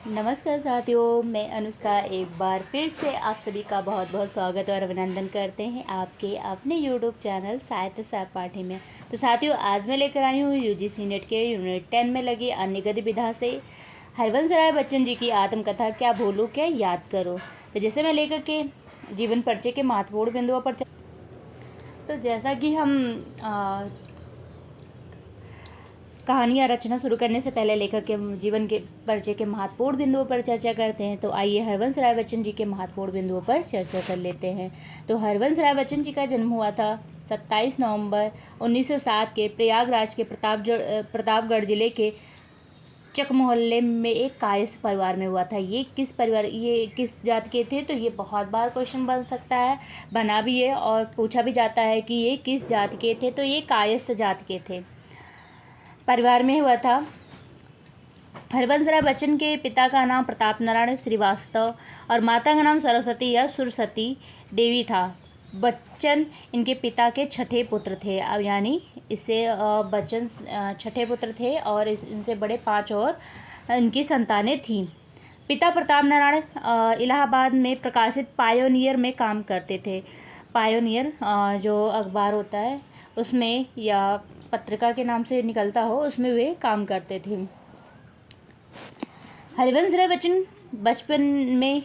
नमस्कार साथियों, मैं अनुष्का एक बार फिर से आप सभी का बहुत बहुत स्वागत और अभिनंदन करते हैं आपके अपने यूट्यूब चैनल साहित्य सहपाठी में। तो साथियों, आज मैं लेकर आई हूँ यूजीसी नेट के यूनिट 10 में लगी अन्य गतिविधा से हरवंश राय बच्चन जी की आत्मकथा क्या भूलूं क्या याद करो। तो जैसे मैं लेखक के जीवन परिचय के महत्वपूर्ण बिंदुओं पर तो जैसा कि हम कहानियाँ रचना शुरू करने से पहले लेखक के जीवन के परिचय के महत्वपूर्ण बिंदुओं पर चर्चा करते हैं। तो आइए हरवंश राय बच्चन जी के महत्वपूर्ण बिंदुओं पर चर्चा कर लेते हैं। तो हरवंश राय बच्चन जी का जन्म हुआ था 27 नवंबर 1907 के प्रयागराज के प्रतापगढ़ जिले के चक मोहल्ले में एक कायस्थ परिवार में हुआ था। ये किस जात के थे, तो ये बहुत बार क्वेश्चन बन सकता है, बना भी है और पूछा भी जाता है कि ये किस जात के थे। तो ये कायस्थ जात के थे, परिवार में हुआ था। हरवंश राय बच्चन के पिता का नाम प्रताप नारायण श्रीवास्तव और माता का नाम सरस्वती या सुरसती देवी था। बच्चन इनके पिता के छठे पुत्र थे। अब यानी इससे बच्चन छठे पुत्र थे और इनसे बड़े 5 और इनकी संतानें थीं। पिता प्रताप नारायण इलाहाबाद में प्रकाशित पायोनियर में काम करते थे। पायोनियर जो अखबार होता है उसमें या पत्रिका के नाम से निकलता हो, उसमें वे काम करते थे। हरवंश राय बच्चन बचपन में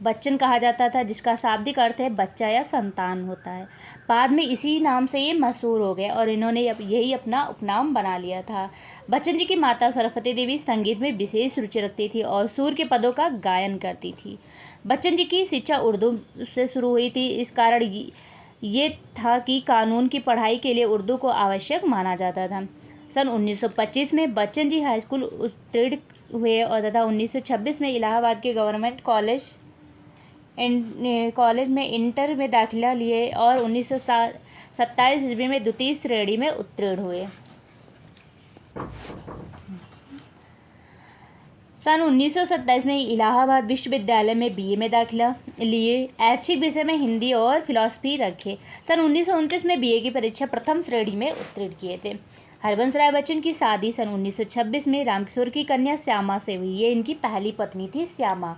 बच्चन कहा जाता था, जिसका शाब्दिक अर्थ है बच्चा या संतान होता है। बाद में इसी नाम से ये मशहूर हो गए और इन्होंने यही अपना उपनाम बना लिया था। बच्चन जी की माता सरस्वती देवी संगीत में विशेष रुचि रखती थी और सुर के पदों का गायन करती थी। बच्चन जी की शिक्षा उर्दू से शुरू हुई थी। इस कारण ये था कि कानून की पढ़ाई के लिए उर्दू को आवश्यक माना जाता था। सन 1925 में बच्चन जी हाई स्कूल उत्तीर्ण हुए और तथा 1926 में इलाहाबाद के गवर्नमेंट कॉलेज में इंटर में दाखिला लिए और 1927 ईस्वी में द्वितीय श्रेणी में उत्तीर्ण हुए। सन 1927 में इलाहाबाद विश्वविद्यालय में बीए में दाखिला लिए। ऐच्छिक विषय में हिंदी और फिलॉसफी रखे। सन 1929 में बीए की परीक्षा प्रथम श्रेणी में उत्तीर्ण किए थे। हरवंश राय बच्चन की शादी सन 1926 में रामकिशोर की कन्या श्यामा से हुई। ये इनकी पहली पत्नी थी श्यामा,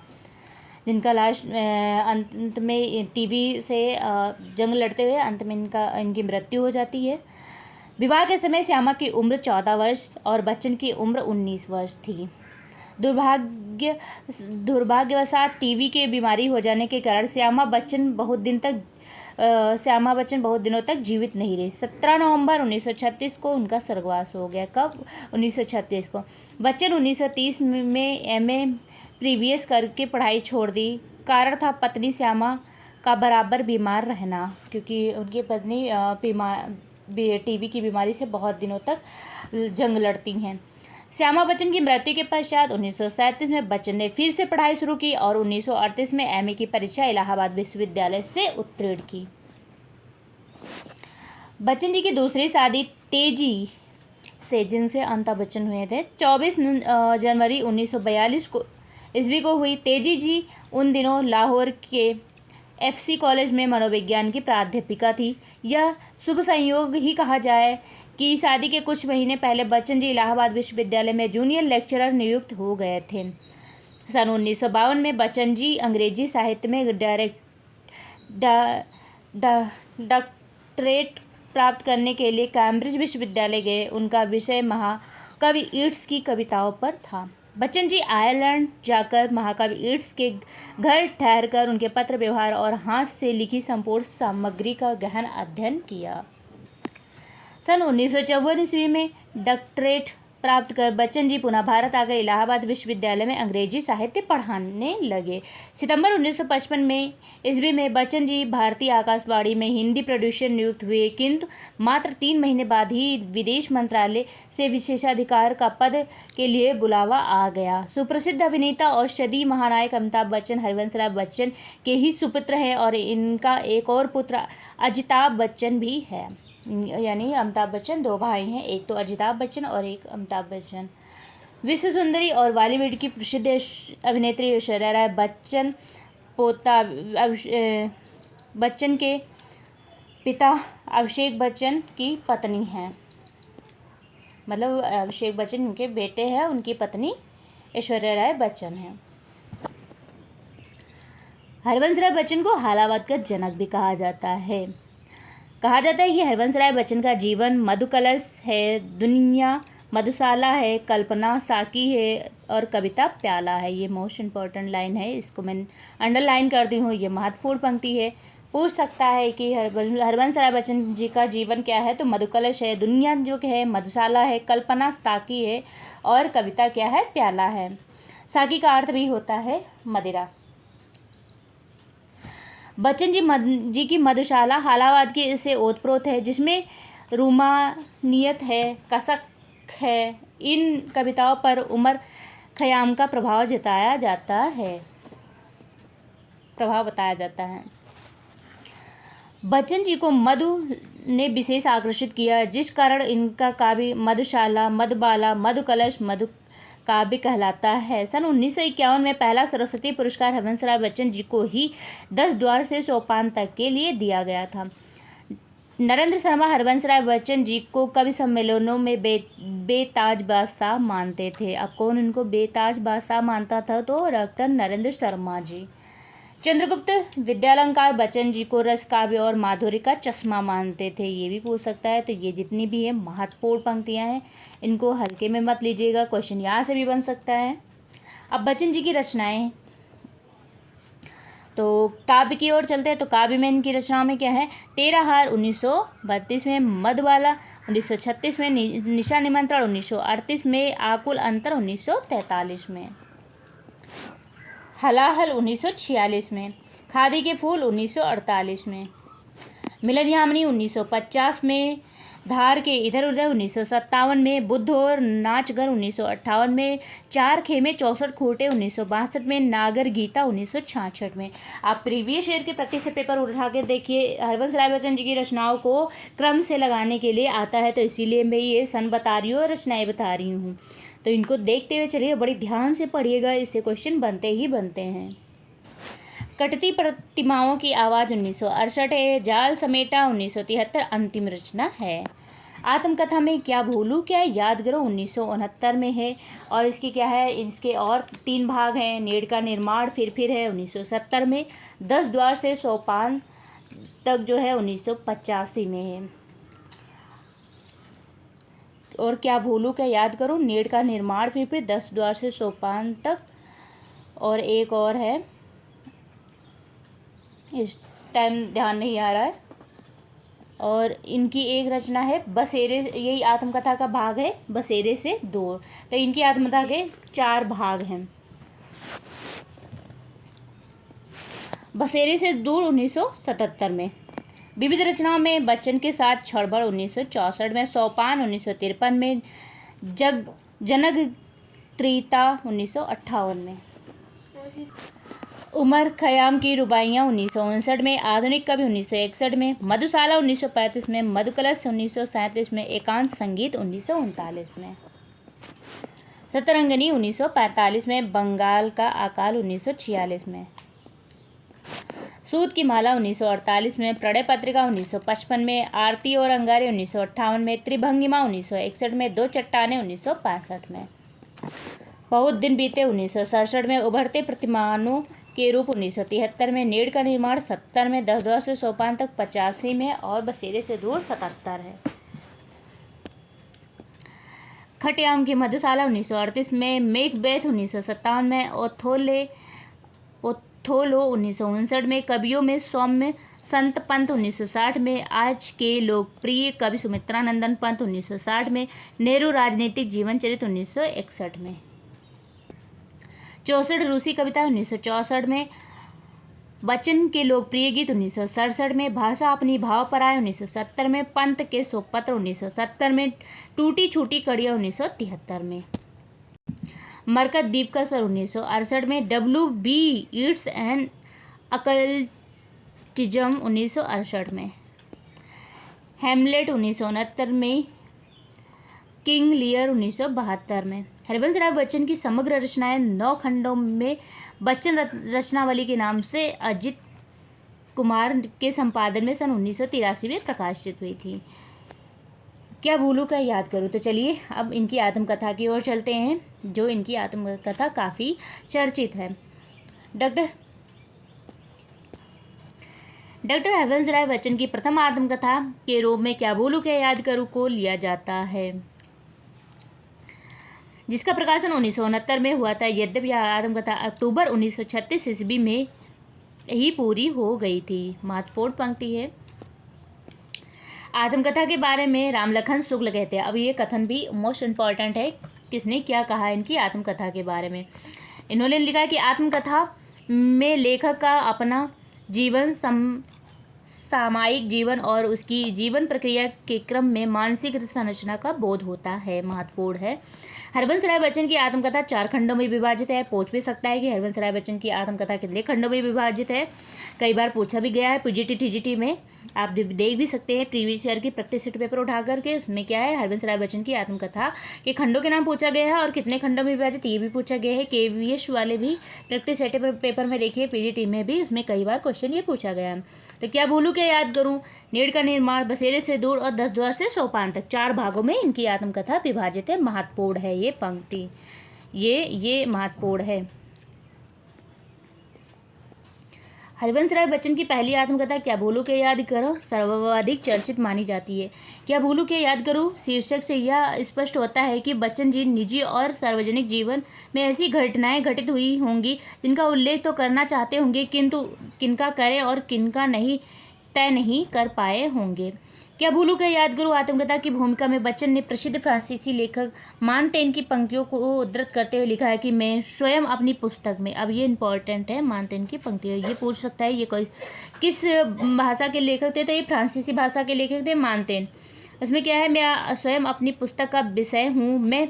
जिनका लास्ट अंत में टीबी से जंग लड़ते हुए अंत में इनकी मृत्यु हो जाती है। विवाह के समय श्यामा की उम्र 14 वर्ष और बच्चन की उम्र 19 वर्ष थी। दुर्भाग्यवशात टीबी की बीमारी हो जाने के कारण श्यामा बच्चन बहुत दिनों तक जीवित नहीं रही। 17 नवंबर 1936 को उनका स्वर्गवास हो गया। कब? 1936 को। बच्चन 1930 में एमए प्रीवियस करके पढ़ाई छोड़ दी। कारण था पत्नी श्यामा का बराबर बीमार रहना, क्योंकि उनकी पत्नी टीबी की बीमारी से बहुत दिनों तक जंग लड़ती हैं। श्यामा बच्चन की मृत्यु के पश्चात 1937 में बच्चन ने फिर से पढ़ाई शुरू की और 1938 में एमए की परीक्षा इलाहाबाद विश्वविद्यालय से उत्तीर्ण की। बच्चन जी की दूसरी शादी तेजी से, जिनसे अमिताभ बच्चन हुए थे, 24 जनवरी 1942 को ईस्वी को हुई। तेजी जी उन दिनों लाहौर के एफसी कॉलेज में मनोविज्ञान की प्राध्यापिका थी। यह शुभ संयोग ही कहा जाए कि शादी के कुछ महीने पहले बच्चन जी इलाहाबाद विश्वविद्यालय में जूनियर लेक्चरर नियुक्त हो गए थे। सन 1952 में बच्चन जी अंग्रेजी साहित्य में डॉक्टरेट प्राप्त करने के लिए कैम्ब्रिज विश्वविद्यालय गए। उनका विषय महाकवि ईट्स की कविताओं पर था। बच्चन जी आयरलैंड जाकर महाकवि ईट्स के घर ठहरकर उनके पत्र व्यवहार और हाथ से लिखी संपूर्ण सामग्री का गहन अध्ययन किया। सन 1954 ईस्वी में डॉक्टरेट प्राप्त कर बच्चन जी पुनः भारत आकर इलाहाबाद विश्वविद्यालय में अंग्रेजी साहित्य पढ़ाने लगे। सितंबर 1955 में ईस्वी में बच्चन जी भारतीय आकाशवाणी में हिंदी प्रोड्यूसर नियुक्त हुए, किंतु मात्र 3 महीने बाद ही विदेश मंत्रालय से विशेषाधिकार का पद के लिए बुलावा आ गया। सुप्रसिद्ध अभिनेता और सदी महानायक अमिताभ बच्चन हरवंश राय बच्चन के ही सुपुत्र हैं और इनका एक और पुत्र अजिताभ बच्चन भी है। यानी अमिताभ बच्चन 2 भाई हैं, एक तो अजिताभ बच्चन और एक अमिताभ बच्चन। विश्व सुंदरी और बॉलीवुड की प्रसिद्ध अभिनेत्री ऐश्वर्या राय बच्चन पोता बच्चन के पिता अभिषेक बच्चन की पत्नी हैं। मतलब अभिषेक बच्चन उनके बेटे हैं, उनकी पत्नी ऐश्वर्या राय बच्चन है। हरवंश राय बच्चन को हालावाद का जनक भी कहा जाता है। कहा जाता है कि हरवंश राय बच्चन का जीवन मधुकलश है, दुनिया मधुशाला है, कल्पना साकी है और कविता प्याला है। ये मोस्ट इम्पॉर्टेंट लाइन है, इसको मैं अंडरलाइन करती हूँ, ये महत्वपूर्ण पंक्ति है। पूछ सकता है कि हरवंश राय बच्चन जी का जीवन क्या है, तो मधुकलश है, दुनिया जो है मधुशाला है, कल्पना साकी है और कविता क्या है, प्याला है। साकी का अर्थ भी होता है मदिरा। बच्चन जी की मधुशाला हालावाद की से ओतप्रोत है, जिसमें रूमानियत है, कसक है। इन कविताओं पर उमर खयाम का प्रभाव बताया जाता है। बच्चन जी को मधु ने विशेष आकर्षित किया, जिस कारण इनका काव्य मधुशाला, मधुबाला, मधुकलश, मधु काव्य कहलाता है। सन 1951 में पहला सरस्वती पुरस्कार हरवंश राय बच्चन जी को ही 10 द्वार से सोपान तक के लिए दिया गया था। नरेंद्र शर्मा हरवंश राय बच्चन जी को कवि सम्मेलनों में बेताज बादशाह मानते थे। अब कौन उनको बेताज बादशाह मानता था, तो डॉक्टर नरेंद्र शर्मा जी। चंद्रगुप्त विद्यालंकार बच्चन जी को रस काव्य और माधुर्य का चश्मा मानते थे। ये भी पूछ सकता है। तो ये जितनी भी है महत्वपूर्ण पंक्तियां हैं, इनको हल्के में मत लीजिएगा, क्वेश्चन यहाँ से भी बन सकता है। अब बच्चन जी की रचनाएं, तो काव्य की ओर चलते हैं। तो काव्य में इनकी रचनाओं में क्या है, तेरा हार 1932 में, मधुबाला 1936 में, निशा निमंत्रण 1938 में, आकुल अंतर 1943 में, हलाहल 1946 में, खादी के फूल 1948 में, मिलन यामिनी 1950 में, धार के इधर उधर 1957 में, बुद्ध और नाचगर 1958 में, चार खेमे 64 खूंटे 1962 में, नागर गीता 1966 में। आप प्रीवियस ईयर के प्रैक्टिस से पेपर उठा के देखिए। हरवंश राय बच्चन जी की रचनाओं को क्रम से लगाने के लिए आता है, तो इसीलिए मैं ये सन बता रही हूँ और रचनाएँ बता रही हूँ। तो इनको देखते हुए चलिए, बड़ी ध्यान से पढ़िएगा, इससे क्वेश्चन बनते ही बनते हैं। कटती प्रतिमाओं की आवाज़ 1968 है। जाल समेटा 1973 अंतिम रचना है। आत्मकथा में क्या भूलूं क्या याद करो 1969 में है। और इसकी क्या है, इसके और 3 भाग हैं। नीड़ का निर्माण फिर है 1970 में। 10 द्वार से सोपान तक जो है 1985 में है। और क्या भूलूं क्या याद करूं, नीड़ का निर्माण फिर 10 द्वार से सोपान तक। और एक और है, इस टाइम ध्यान नहीं आ रहा है। और इनकी एक रचना है बसेरे, यही आत्मकथा का भाग है, बसेरे से दूर। तो इनकी आत्मकथा के 4 भाग हैं। बसेरे से दूर 1977 में। विविध रचनाओं में बच्चन के साथ क्षणभर 1964 में, सोपान 1953 में, जनक त्रिता 1958 में, उमर खयाम की रुबाइयाँ 1959 में, आधुनिक कवि 1961 में, मधुशाला 1935 में, मधुकलश 1937 में, एकांत संगीत 1939 में, सतरंगिनी 1945 में, बंगाल का अकाल 1946 में, सूत की माला 1948 में, प्रणय पत्रिका 1955 में, आरती और अंगारे 1958 में, त्रिभंगिमा 1961 में, दो चट्टाने 1965 में, बहुत दिन बीते 1967 में, उभरते प्रतिमानों के रूप 1973 में, नीड़ का निर्माण 70 में, 10 द्वार से सोपान तक 85 में और बसेरे से दूर 77 है। खट्याम की मधुशाला 1938 में, मेघबेथ 1957 में, ओथोलो 1959 में, कवियों में सौम्य संत पंत 1960 में, आज के लोकप्रिय कवि सुमित्रानंदन पंत 1960 में, नेहरू राजनीतिक जीवन चरित्र 1961 में, 64 रूसी कविता 1964 में, बच्चन के लोकप्रिय गीत 1967 में, भाषा अपनी भाव पर आए 1970 में, पंत के शोकपत्र 1970 में, टूटी छूटी कड़ियाँ 1973 में, मरकत द्वीप का सर 1968 में, W.B. ईट्स एंड अकल्टिज्म 1968 में, हेमलेट 1969 में, किंग लियर 1972 में। हरवंश राय बच्चन की समग्र रचनाएं 9 खंडों में बच्चन रचनावली के नाम से अजित कुमार के संपादन में सन 1983 में प्रकाशित हुई थी। क्या भूलूं क्या याद करूं। तो चलिए अब इनकी आत्मकथा की ओर चलते हैं, जो इनकी आत्मकथा काफ़ी चर्चित है। डॉक्टर हरवंश राय बच्चन की प्रथम आत्मकथा के रूप में क्या भूलूं क्या याद करूं को लिया जाता है, जिसका प्रकाशन 1969 में हुआ था। यद्यपि यह आत्मकथा अक्टूबर 1936 ईस्वी में ही पूरी हो गई थी। महत्वपूर्ण पंक्ति है। आत्मकथा के बारे में रामलखन शुक्ल कहते हैं। अब ये कथन भी मोस्ट इम्पॉर्टेंट है, किसने क्या कहा इनकी आत्मकथा के बारे में। इन्होंने लिखा कि आत्मकथा में लेखक का अपना जीवन, सामायिक जीवन और उसकी जीवन प्रक्रिया के क्रम में मानसिक संरचना का बोध होता है। महत्वपूर्ण है। हरवंश राय बच्चन की आत्मकथा 4 खंडों में विभाजित है। पूछ भी सकता है कि हरवंश राय बच्चन की आत्मकथा कितने खंडों में विभाजित है, कई बार पूछा भी गया है पीजीटी टीजीटी में। आप देख भी सकते हैं प्रीवियस ईयर की प्रैक्टिस सेट पेपर उठा करके, उसमें क्या है हरवंश राय बच्चन की आत्मकथा के खंडों के नाम पूछा गया है और कितने खंडों में विभाजित ये भी पूछा गया है। केवीएस वाले भी प्रैक्टिस सेट पेपर में देखिए, पीजीटी में भी उसमें कई बार क्वेश्चन ये पूछा गया है। तो क्या भूलूं क्या याद करूं, नीड़ का निर्माण, बसेरे से दूर और 10 द्वार से सोपान तक, 4 भागों में इनकी आत्मकथा विभाजित है। महत्वपूर्ण है ये पंक्ति, ये महत्वपूर्ण है। हरवंश राय बच्चन की पहली आत्मकथा क्या भूलूं क्या याद करो सर्वाधिक चर्चित मानी जाती है। क्या भूलूं क्या याद करूं शीर्षक से यह स्पष्ट होता है कि बच्चन जी निजी और सार्वजनिक जीवन में ऐसी घटनाएं घटित हुई होंगी जिनका उल्लेख तो करना चाहते होंगे, किंतु किनका करें और किनका नहीं तय नहीं कर पाए होंगे। क्या भूलूं क्या याद करूं आत्मकथा की भूमिका में बच्चन ने प्रसिद्ध फ्रांसीसी लेखक मानटेन की पंक्तियों को उद्धृत करते हुए लिखा है कि मैं स्वयं अपनी पुस्तक में, अब ये इंपॉर्टेंट है, मानटेन की पंक्तियाँ, ये पूछ सकता है ये कोई किस भाषा के लेखक थे, तो ये फ्रांसीसी भाषा के लेखक थे मानटेन। इसमें क्या है, मैं स्वयं अपनी पुस्तक का विषय हूँ, मैं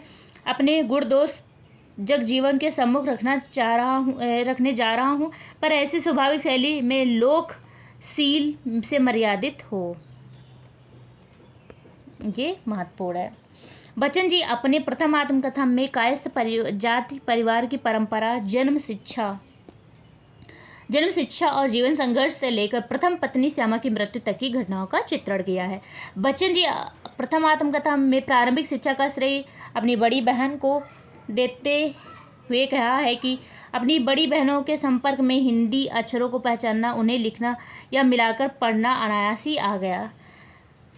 अपने गुण दोष जग जीवन के सम्मुख रखने जा रहा हूँ, पर ऐसी स्वाभाविक शैली में लोकशील से मर्यादित हो। ये महत्वपूर्ण है। बच्चन जी अपने प्रथम आत्मकथा में कायस्थ जाति परिवार की परंपरा, जन्म शिक्षा और जीवन संघर्ष से लेकर प्रथम पत्नी श्यामा की मृत्यु तक की घटनाओं का चित्रण किया है। बच्चन जी प्रथम आत्मकथा में प्रारंभिक शिक्षा का श्रेय अपनी बड़ी बहन को देते हुए कहा है कि अपनी बड़ी बहनों के संपर्क में हिंदी अक्षरों को पहचानना, उन्हें लिखना या मिलाकर पढ़ना अनायास ही आ गया।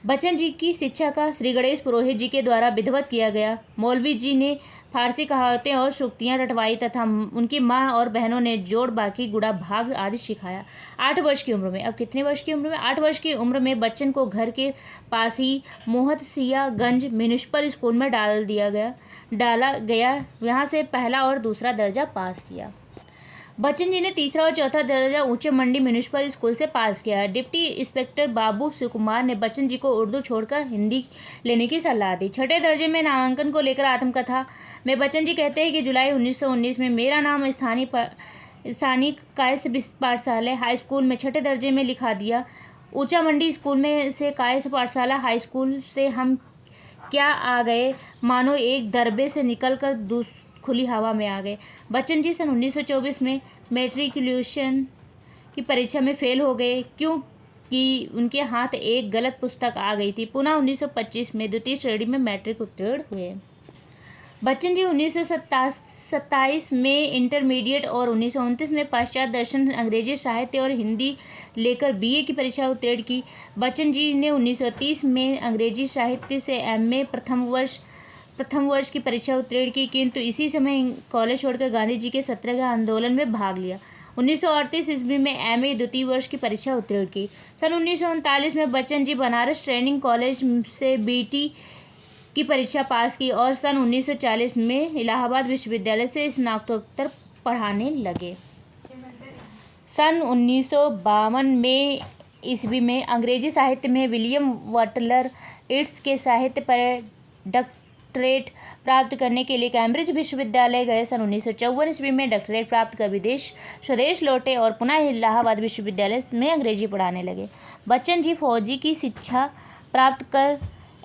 बच्चन जी की शिक्षा का श्री गणेश पुरोहित जी के द्वारा विधिवत किया गया। मौलवी जी ने फारसी कहावतें और सूक्तियाँ रटवाई तथा उनकी माँ और बहनों ने जोड़, बाकी, गुड़ा, भाग आदि सिखाया। 8 वर्ष की उम्र में, अब कितने वर्ष की उम्र में, 8 वर्ष की उम्र में बच्चन को घर के पास ही मोहतसियागंज म्यूनिसिपल स्कूल में डाला गया। यहाँ से पहला और दूसरा दर्जा पास किया। बच्चन जी ने तीसरा और चौथा दर्जा ऊंचे मंडी म्यूनिसिपल स्कूल से पास किया। डिप्टी इंस्पेक्टर बाबू सुकुमार ने बच्चन जी को उर्दू छोड़कर हिंदी लेने की सलाह दी। छठे दर्जे में नामांकन को लेकर आत्मकथा में बच्चन जी कहते हैं कि जुलाई 1919 में मेरा नाम स्थानीय कायस्थ पाठशाला हाई स्कूल में छठे दर्जे में लिखा दिया। ऊंचा मंडी स्कूल में से कायस्थ पाठशाला हाई स्कूल से हम क्या आ गए, मानो एक दरबे से निकलकर खुली हवा में आ गए। बच्चन जी सन 1924 में मैट्रिकुलेशन की परीक्षा में फेल हो गए, क्योंकि उनके हाथ एक गलत पुस्तक आ गई थी। पुनः 1925 में द्वितीय श्रेणी में मैट्रिक उत्तीर्ण हुए। बच्चन जी 1927 में इंटरमीडिएट और 1929 में पाश्चात्य दर्शन, अंग्रेजी साहित्य और हिंदी लेकर बीए की परीक्षा उत्तीर्ण की। बच्चन जी ने 1930 में अंग्रेजी साहित्य से एमए प्रथम वर्ष की परीक्षा उत्तीर्ण की, किंतु इसी समय कॉलेज छोड़कर गांधी जी के सत्याग्रह आंदोलन में भाग लिया। 1938 ईस्वी में एमए द्वितीय वर्ष की परीक्षा उत्तीर्ण की। सन 1939 में बच्चन जी बनारस ट्रेनिंग कॉलेज से बीटी की परीक्षा पास की और सन 1940 में इलाहाबाद विश्वविद्यालय से स्नातकोत्तर पढ़ाने लगे। सन 1952 में ईस्वी में अंग्रेजी साहित्य में विलियम बटलर ईट्स के साहित्य पर डॉक्टरेट प्राप्त करने के लिए कैम्ब्रिज विश्वविद्यालय गए। सन 1954 ईस्वी में डॉक्टरेट प्राप्त कर स्वदेश लौटे और पुनः इलाहाबाद विश्वविद्यालय में अंग्रेजी पढ़ाने लगे। बच्चन जी फौजी की शिक्षा प्राप्त कर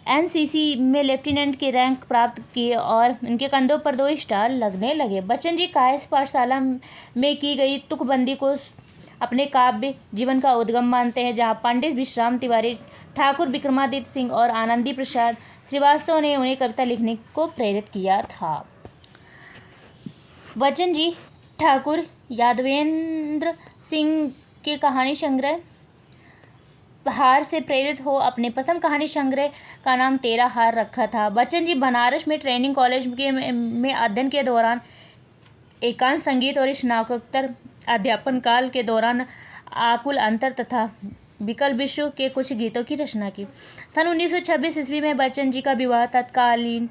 एनसीसी में लेफ्टिनेंट की रैंक प्राप्त किए और उनके कंधों पर 2 स्टार लगने लगे। बच्चन जी कायस्थ पाठशाला में की गई तुकबंदी को अपने काव्य जीवन का उद्गम मानते हैं, जहाँ पंडित विश्राम तिवारी ठाकुर विक्रमादित्य सिंह और आनंदी प्रसाद श्रीवास्तव ने उन्हें कविता लिखने को प्रेरित किया था। बच्चन जी ठाकुर यादवेंद्र सिंह के कहानी संग्रह हार से प्रेरित हो अपने प्रथम कहानी संग्रह का नाम तेरा हार रखा था। बच्चन जी बनारस में ट्रेनिंग कॉलेज में अध्ययन के दौरान एकांत संगीत और स्नातकोत्तर अध्यापन काल के दौरान आकुल अंतर तथा विकल विश्व के कुछ गीतों की रचना की। सन 1926 ईस्वी में बच्चन जी का विवाह तत्कालीन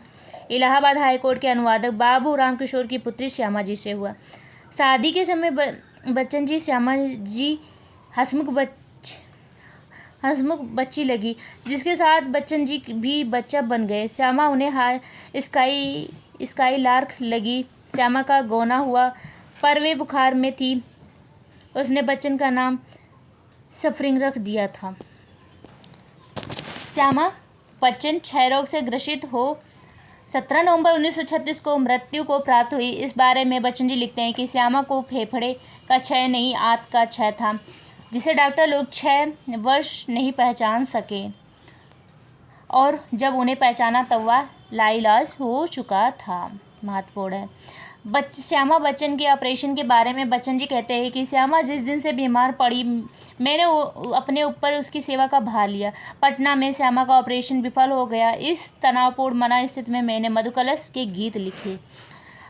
इलाहाबाद हाईकोर्ट के अनुवादक बाबू रामकिशोर की पुत्री श्यामा जी से हुआ। शादी के समय बच्चन जी श्यामा जी हंसमुख बच्ची लगी, जिसके साथ बच्चन जी भी बच्चा बन गए। श्यामा उन्हें स्काई लार्क लगी। श्यामा का गौना हुआ पर वे बुखार में थी। उसने बच्चन का नाम सफरिंग रख दिया था। श्यामा बच्चन क्षय रोग से ग्रसित हो 17 नवंबर 1936 को मृत्यु को प्राप्त हुई। इस बारे में बच्चन जी लिखते हैं कि श्यामा को फेफड़े का क्षय नहीं, आंत का क्षय था, जिसे डॉक्टर लोग 6 वर्ष नहीं पहचान सके, और जब उन्हें पहचाना तब वह लाइलाज हो चुका था। महत्वपूर्ण है। श्यामा बच्चन के ऑपरेशन के बारे में बच्चन जी कहते हैं कि श्यामा जिस दिन से बीमार पड़ी, मैंने अपने ऊपर उसकी सेवा का भार लिया। पटना में श्यामा का ऑपरेशन विफल हो गया। इस तनावपूर्ण मना स्थिति में मैंने मधुकलश के गीत लिखे।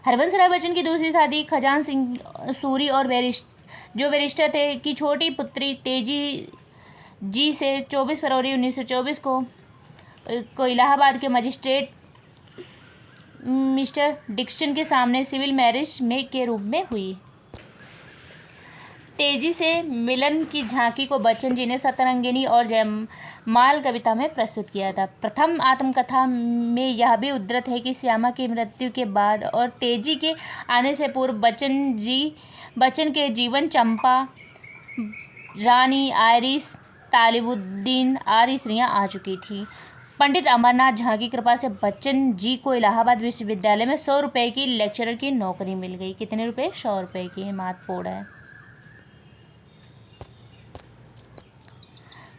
हरवंश राय बच्चन की दूसरी शादी खजान सिंह सूरी और जो बैरिस्टर थे की छोटी पुत्री तेजी जी से 24 फरवरी 1924 को इलाहाबाद के मजिस्ट्रेट मिस्टर डिक्सन के सामने सिविल मैरिज में के रूप में हुई। तेजी से मिलन की झांकी को बच्चन जी ने सतरंगिनी और जयमाल कविता में प्रस्तुत किया था। प्रथम आत्मकथा में यह भी उद्धृत है कि श्यामा की मृत्यु के बाद और तेजी के आने से पूर्व बच्चन के जीवन चंपा, रानी, आयरिश, तालिबुद्दीन आदि स्त्रियाँ आ चुकी थी। पंडित अमरनाथ झा की कृपा से बच्चन जी को इलाहाबाद विश्वविद्यालय में 100 रुपये की लेक्चरर की नौकरी मिल गई। कितने रुपए? 100 रुपये की। महत्वपूर्ण है।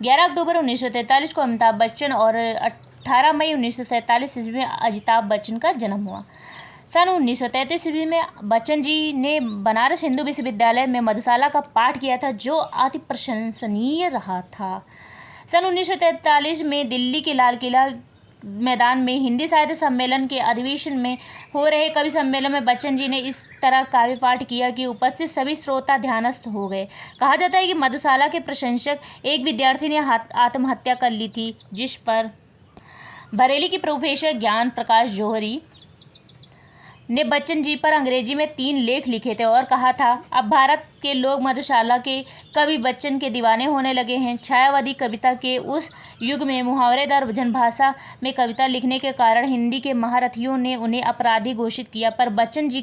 11 अक्टूबर 1943 को अमिताभ बच्चन और 18 मई 1947 ईस्वी में अजिताभ बच्चन का जन्म हुआ। सन 1933 ईस्वी में बच्चन जी ने बनारस हिंदू विश्वविद्यालय में मधुशाला का पाठ किया था, जो अति प्रशंसनीय रहा था। सन 1943 में दिल्ली के लाल किला मैदान में हिंदी साहित्य सम्मेलन के अधिवेशन में हो रहे कवि सम्मेलन में बच्चन जी ने इस तरह काव्य पाठ किया कि उपस्थित सभी श्रोता ध्यानस्थ हो गए। कहा जाता है कि मधुशाला के प्रशंसक एक विद्यार्थी ने आत्महत्या कर ली थी, जिस पर बरेली की प्रोफेसर ज्ञान प्रकाश जौहरी ने बच्चन जी पर अंग्रेजी में 3 लेख लिखे थे और कहा था, अब भारत के लोग मधुशाला के कवि बच्चन के दीवाने होने लगे हैं। छायावादी कविता के उस युग में मुहावरेदार जनभाषा में कविता लिखने के कारण हिंदी के महारथियों ने उन्हें अपराधी घोषित किया, पर बच्चन जी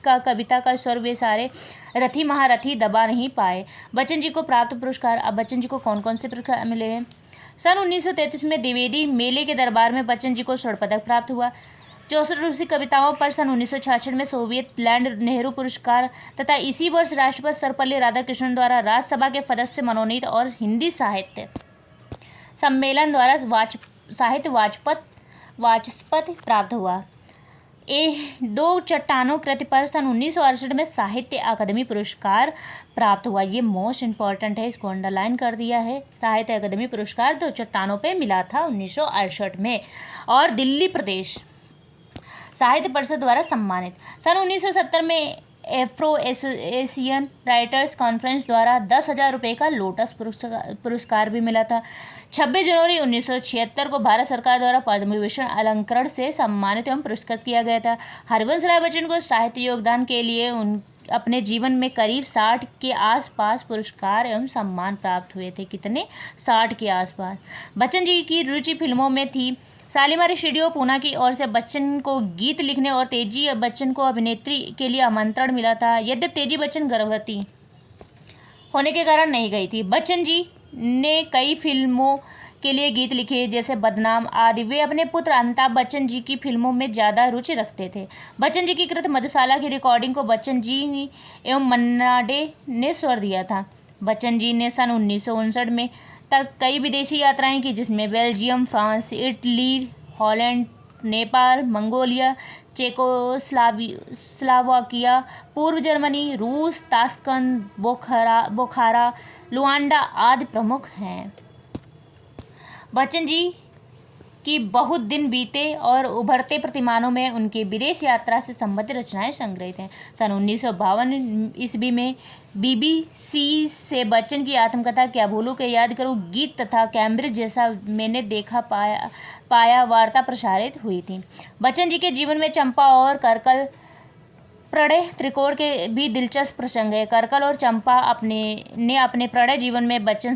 का कविता का स्वर वे सारे रथी महारथी दबा नहीं पाए। बच्चन जी को प्राप्त पुरस्कार। अब बच्चन जी को कौन कौन से पुरस्कार मिले हैं? सन 1933 में द्विवेदी मेले के दरबार में बच्चन जी को स्वर्ण पदक प्राप्त हुआ। 64 रूसी कविताओं पर सन 1966 में सोवियत लैंड नेहरू पुरस्कार तथा इसी वर्ष राष्ट्रपति सर्वपल्ली राधाकृष्णन द्वारा राज्यसभा के सदस्य मनोनीत और हिंदी साहित्य सम्मेलन द्वारा साहित्य वाचस्पति प्राप्त हुआ। 2 चट्टानों कृति पर सन 1968 में साहित्य अकादमी पुरस्कार प्राप्त हुआ। ये मोस्ट इम्पॉर्टेंट है, इसको अंडरलाइन कर दिया है। साहित्य अकादमी पुरस्कार 2 चट्टानों पे मिला था 1968 में। और दिल्ली प्रदेश साहित्य परिषद द्वारा सम्मानित। सन 1970 में एफ्रो एशियन राइटर्स कॉन्फ्रेंस द्वारा 10,000 रुपये का लोटस पुरस्कार भी मिला था। 26 जनवरी 1976 को भारत सरकार द्वारा पद्म विभूषण अलंकरण से सम्मानित एवं पुरस्कृत किया गया था। हरवंश राय बच्चन को साहित्य योगदान के लिए अपने जीवन में करीब 60 के आसपास पुरस्कार एवं सम्मान प्राप्त हुए थे। कितने? 60 के आसपास। बच्चन जी की रुचि फिल्मों में थी। शालीमार स्टूडियो पूना की ओर से बच्चन को गीत लिखने और तेजी बच्चन को अभिनेत्री के लिए आमंत्रण मिला था। यद्यपि तेजी बच्चन गर्भवती होने के कारण नहीं गई थी। बच्चन जी ने कई फिल्मों के लिए गीत लिखे, जैसे बदनाम आदि। वे अपने पुत्र अमिताभ बच्चन जी की फिल्मों में ज़्यादा रुचि रखते थे। बच्चन जी की कृत मधुशाला की रिकॉर्डिंग को बच्चन जी एवं मन्ना डे ने स्वर दिया था। बच्चन जी ने सन 1959 में तक कई विदेशी यात्राएं की, जिसमें Belgium, France, Italy, Holland, Nepal, Mongolia, Czechoslovakia, पूर्व जर्मनी, रूस, ताश्कंद, बोखारा, लुआंडा आदि प्रमुख हैं। बच्चन जी की बहुत दिन बीते और उभरते प्रतिमानों में उनकी विदेश यात्रा से संबंधित रचनाएं संग्रहित हैं। सन 1952 ईस्वी में BBC से बच्चन की आत्मकथा क्या भूलूं के याद करूं गीत तथा कैम्ब्रिज जैसा मैंने देखा पाया वार्ता प्रसारित हुई थी। बच्चन जी के जीवन में चंपा और करकल प्रणय त्रिकोण के भी दिलचस्प प्रसंग है। करकल और चंपा अपने प्रणय जीवन में बच्चन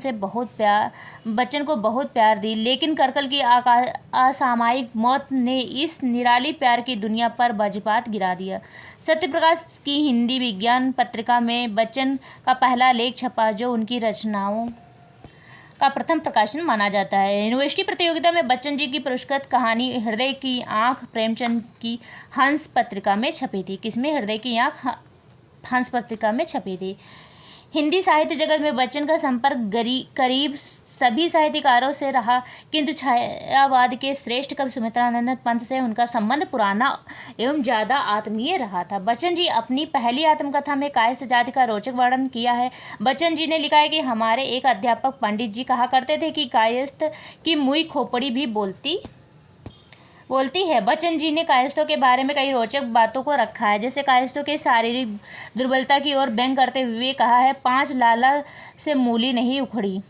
को बहुत प्यार दी, लेकिन करकल की असामयिक मौत ने इस निराली प्यार की दुनिया पर वज्रपात गिरा दिया। सत्यप्रकाश की हिंदी विज्ञान पत्रिका में बच्चन का पहला लेख छपा, जो उनकी रचनाओं का प्रथम प्रकाशन माना जाता है। यूनिवर्सिटी प्रतियोगिता में बच्चन जी की पुरस्कृत कहानी हृदय की आँख प्रेमचंद की हंस पत्रिका में छपी थी। किसमें? हृदय की आँख हंस पत्रिका में छपी थी। हिंदी साहित्य जगत में बच्चन का संपर्क करीब सभी साहित्यकारों से रहा, किंतु छायावाद के श्रेष्ठ कवि सुमित्रानंद पंत से उनका संबंध पुराना एवं ज़्यादा आत्मीय रहा था। बच्चन जी अपनी पहली आत्मकथा में कायस्थ जाति का रोचक वर्णन किया है। बच्चन जी ने लिखा है कि हमारे एक अध्यापक पंडित जी कहा करते थे कि कायस्थ की मुई खोपड़ी भी बोलती है। बच्चन जी ने कायस्थों के बारे में कई रोचक बातों को रखा है, जैसे कायस्थों के शारीरिक दुर्बलता की ओर व्यंग करते हुए कहा है, 5 लाला से मूली नहीं उखड़ी।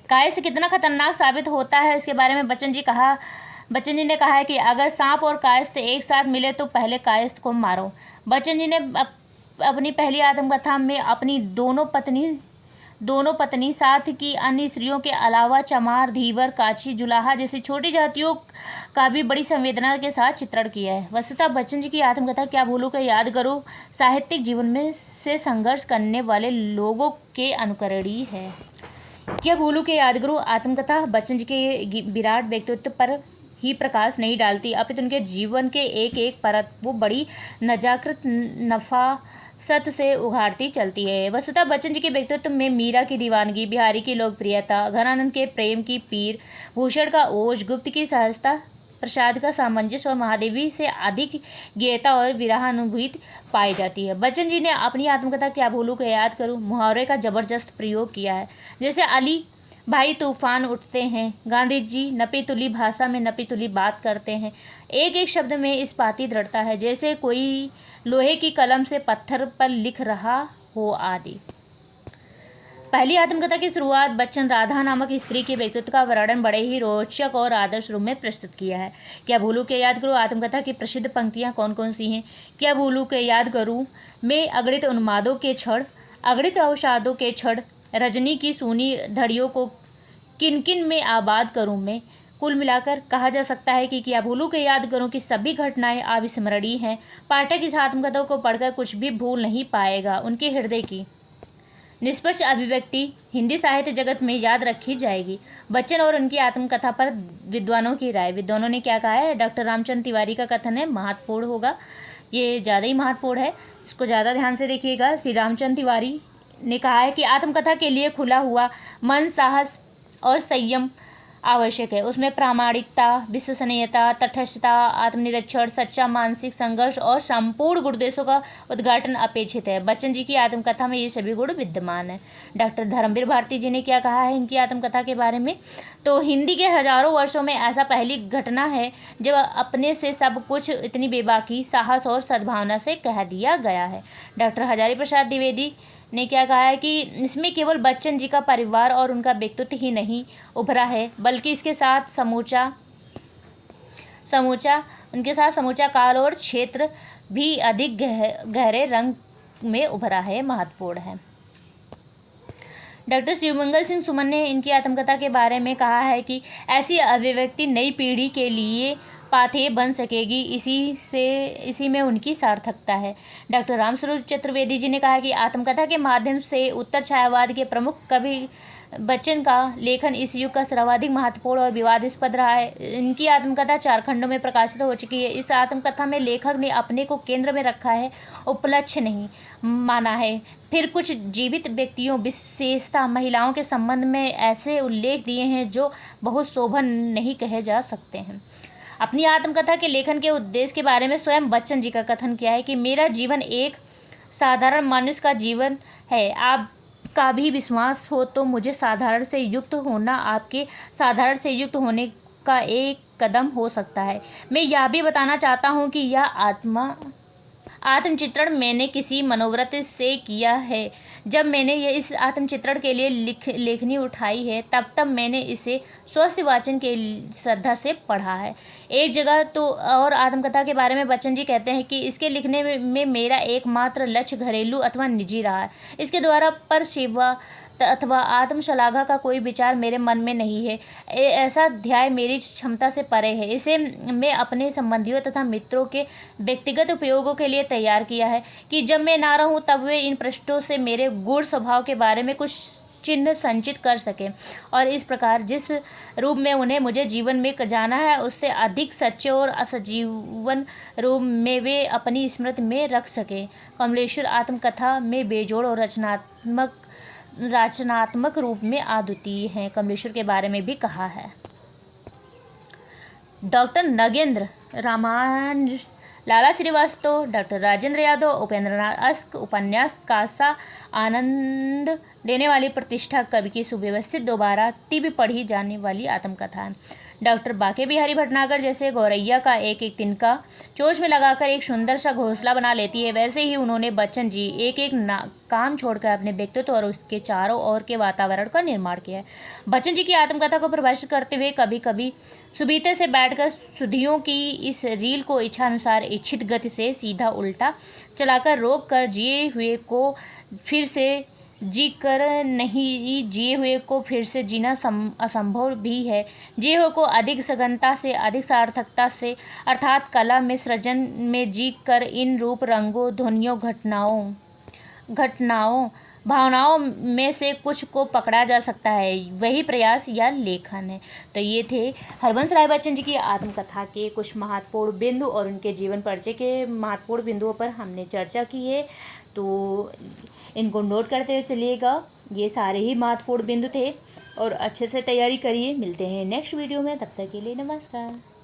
कायस्थ कितना खतरनाक साबित होता है, इसके बारे में बच्चन जी ने कहा है कि अगर सांप और कायस्थ एक साथ मिले तो पहले कायस्थ को मारो। बच्चन जी ने अपनी पहली आत्मकथा में अपनी दोनों पत्नी साथ की अन्य स्त्रियों के अलावा चमार, धीवर, काची, जुलाहा जैसी छोटी जातियों का भी बड़ी संवेदना के साथ चित्रण किया है। वस्तुतः बच्चन जी की आत्मकथा क्या भूलूं के याद करूं साहित्यिक जीवन में से संघर्ष करने वाले लोगों के अनुकरणीय है। क्या भूलूं के याद करूं आत्मकथा बच्चन जी के विराट व्यक्तित्व पर ही प्रकाश नहीं डालती, अपितु उनके जीवन के एक एक परत वो बड़ी नजाकत नफासत से उघाड़ती चलती है। वस्तुतः बच्चन जी के व्यक्तित्व में मीरा की दीवानगी, बिहारी की लोकप्रियता, घनानंद के प्रेम की पीर, भूषण का ओज, गुप्त की सहजता, प्रसाद का सामंजस्य और महादेवी से अधिक गेयता और विरहानुभूति पाई जाती है। बच्चन जी ने अपनी आत्मकथा क्या भूलूं के याद करूं मुहावरे का जबरदस्त प्रयोग किया है, जैसे अली भाई तूफान उठते हैं, गांधी जी नपी तुली भाषा में नपी तुली बात करते हैं, एक एक शब्द में इस्पाती दृढ़ता है, जैसे कोई लोहे की कलम से पत्थर पर लिख रहा हो आदि। पहली आत्मकथा की शुरुआत बच्चन राधा नामक स्त्री के व्यक्तित्व का वर्णन बड़े ही रोचक और आदर्श रूप में प्रस्तुत किया है। क्या भूलूं के याद करूं आत्मकथा की प्रसिद्ध पंक्तियां कौन कौन सी हैं? क्या भूलूं के याद करूं में अगणित उन्मादों के क्षण, अगणित अवसादों के क्षण, रजनी की सूनी धड़ियों को किन किन में आबाद करूं मैं। कुल मिलाकर कहा जा सकता है कि क्या भूलूं के याद करूं कि सभी घटनाएं अविस्मरणीय हैं। पाठक इस आत्मकथा को पढ़कर कुछ भी भूल नहीं पाएगा। उनके हृदय की निष्पक्ष अभिव्यक्ति हिंदी साहित्य जगत में याद रखी जाएगी। बच्चन और उनकी आत्मकथा पर विद्वानों की राय। विद्वानों ने क्या कहा है? डॉक्टर रामचंद्र तिवारी का कथन है महत्वपूर्ण होगा, ये ज़्यादा ही महत्वपूर्ण है, इसको ज़्यादा ध्यान से देखिएगा। श्री रामचंद्र तिवारी ने कहा है कि आत्मकथा के लिए खुला हुआ मन, साहस और संयम आवश्यक है। उसमें प्रामाणिकता, विश्वसनीयता, तटस्थता, आत्मनिरीक्षण, सच्चा मानसिक संघर्ष और संपूर्ण गुणदोषों का उद्घाटन अपेक्षित है। बच्चन जी की आत्मकथा में ये सभी गुण विद्यमान है। डॉक्टर धर्मवीर भारती जी ने क्या कहा है इनकी आत्मकथा के बारे में? तो हिंदी के हजारों वर्षों में ऐसा पहली घटना है जब अपने से सब कुछ इतनी बेबाकी, साहस और सद्भावना से कह दिया गया है। डॉक्टर हजारी प्रसाद द्विवेदी ने क्या कहा है कि इसमें केवल बच्चन जी का परिवार और उनका व्यक्तित्व ही नहीं उभरा है, बल्कि इसके साथ समूचा काल और क्षेत्र भी अधिक गहरे रंग में उभरा है, महत्वपूर्ण है। डॉक्टर शिवमंगल सिंह सुमन ने इनकी आत्मकथा के बारे में कहा है कि ऐसी अभिव्यक्ति नई पीढ़ी के लिए पाथेय बन सकेगी, इसी में उनकी सार्थकता है। डॉक्टर रामस्वरूप चतुर्वेदी जी ने कहा कि आत्मकथा के माध्यम से उत्तर छायावाद के प्रमुख कवि बच्चन का लेखन इस युग का सर्वाधिक महत्वपूर्ण और विवादास्पद रहा है। इनकी आत्मकथा 4 खंडों में प्रकाशित हो चुकी है। इस आत्मकथा में लेखक ने अपने को केंद्र में रखा है, उपलक्ष्य नहीं माना है। फिर कुछ जीवित व्यक्तियों विशेषता महिलाओं के संबंध में ऐसे उल्लेख दिए हैं जो बहुत शोभन नहीं कहे जा सकते हैं। अपनी आत्मकथा के लेखन के उद्देश्य के बारे में स्वयं बच्चन जी का कथन किया है कि मेरा जीवन एक साधारण मनुष्य का जीवन है। आपका भी विश्वास हो तो मुझे साधारण से युक्त होना आपके साधारण से युक्त होने का एक कदम हो सकता है। मैं यह भी बताना चाहता हूँ कि यह आत्मचित्रण मैंने किसी मनोव्रत से किया है। जब मैंने इस आत्मचित्रण के लिए लेखनी उठाई है तब मैंने इसे स्वस्थ वाचन के श्रद्धा से पढ़ा है। एक जगह तो और आत्मकथा के बारे में बच्चन जी कहते हैं कि इसके लिखने में मेरा एकमात्र लक्ष्य घरेलू अथवा निजी रहा है। इसके द्वारा पर सेवा अथवा आत्मशलाघा का कोई विचार मेरे मन में नहीं है। ऐसा ध्याय मेरी क्षमता से परे है। इसे मैं अपने संबंधियों तथा मित्रों के व्यक्तिगत उपयोगों के लिए तैयार किया है कि जब मैं ना रहूं तब वे इन पृष्ठों से मेरे गूढ़ स्वभाव के बारे में कुछ चिन्ह संचित कर सकें और इस प्रकार जिस रूप में उन्हें मुझे जीवन में जाना है उससे अधिक सच्चे और असजीवन रूप में वे अपनी स्मृति में रख सकें। कमलेश्वर आत्मकथा में बेजोड़ और रचनात्मक रूप में अद्वितीय हैं। कमलेश्वर के बारे में भी कहा है। डॉक्टर नगेंद्र रामानुज, लाला श्रीवास्तव, डॉक्टर राजेंद्र यादव, उपेंद्रनाथ अस्क, उपन्यास कासा आनंद देने वाली प्रतिष्ठा कवि की सुव्यवस्थित दोबारा टीवी पढ़ी जाने वाली आत्मकथा है। डॉक्टर बाके बिहारी भटनागर जैसे गौरैया का एक एक तिनका चोच में लगाकर एक सुंदर सा घोंसला बना लेती है, वैसे ही उन्होंने बच्चन जी एक एक काम छोड़कर अपने व्यक्तित्व और उसके चारों ओर के वातावरण का निर्माण किया है। बच्चन जी की आत्मकथा को परिभाषित करते हुए कभी कभी सुबीते से बैठकर सुधियों की इस रील को इच्छानुसार इच्छित गति से सीधा उल्टा चलाकर रोक कर जिए हुए को फिर से जी कर नहीं जिए हुए को फिर से जीना असंभव भी है। जिए हुए को अधिक सघनता से अधिक सार्थकता से अर्थात कला में सृजन में जी कर इन रूप रंगों ध्वनियों घटनाओं भावनाओं में से कुछ को पकड़ा जा सकता है, वही प्रयास या लेखन है। तो ये थे हरवंश राय बच्चन जी की आत्मकथा के कुछ महत्वपूर्ण बिंदु और उनके जीवन परिचय के महत्वपूर्ण बिंदुओं पर हमने चर्चा की है। तो इनको नोट करते हुए चलिएगा। ये सारे ही महत्वपूर्ण बिंदु थे और अच्छे से तैयारी करिए। मिलते हैं नेक्स्ट वीडियो में, तब तक के लिए नमस्कार।